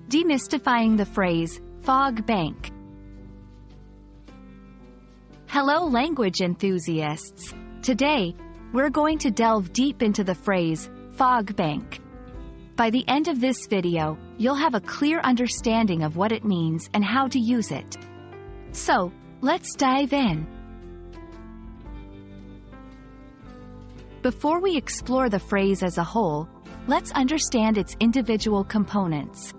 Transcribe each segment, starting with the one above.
Demystifying the phrase, fog bank. Hello language enthusiasts! Today, we're going to delve deep into the phrase, fog bank. By the end of this video, you'll have a clear understanding of what it means and how to use it. So, let's dive in. Before we explore the phrase as a whole, let's understand its individual components.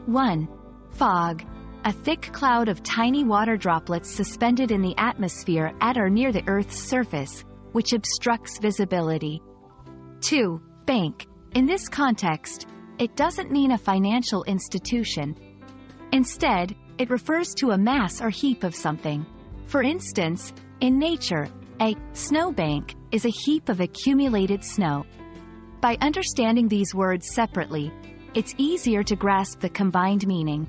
1. Fog. A thick cloud of tiny water droplets suspended in the atmosphere at or near the Earth's surface, which obstructs visibility. 2. Bank. In this context, it doesn't mean a financial institution. Instead, it refers to a mass or heap of something. For instance, in nature, a snowbank is a heap of accumulated snow. By understanding these words separately, it's easier to grasp the combined meaning.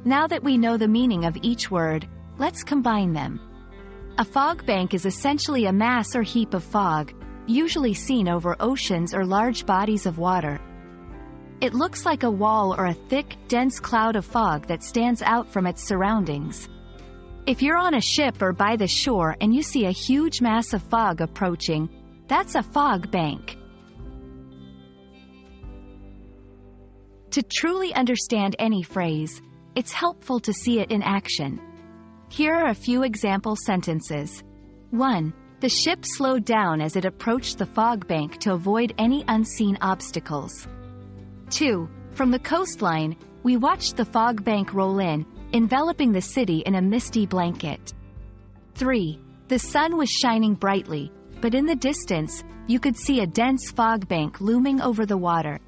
Now that we know the meaning of each word, let's combine them. A fog bank is essentially a mass or heap of fog, usually seen over oceans or large bodies of water. It looks like a wall or a thick, dense cloud of fog that stands out from its surroundings. If you're on a ship or by the shore and you see a huge mass of fog approaching, that's a fog bank. To truly understand any phrase, it's helpful to see it in action. Here are a few example sentences. 1. The ship slowed down as it approached the fog bank to avoid any unseen obstacles. 2. From the coastline, we watched the fog bank roll in, enveloping the city in a misty blanket. 3. The sun was shining brightly, but in the distance, you could see a dense fog bank looming over the water.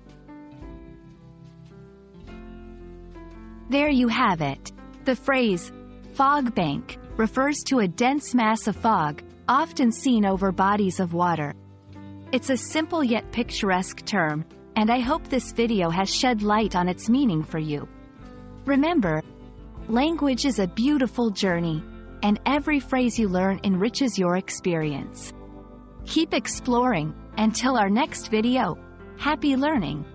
There you have it. The phrase, fog bank, refers to a dense mass of fog, often seen over bodies of water. It's a simple yet picturesque term, and I hope this video has shed light on its meaning for you. Remember, language is a beautiful journey, and every phrase you learn enriches your experience. Keep exploring. Until our next video, happy learning!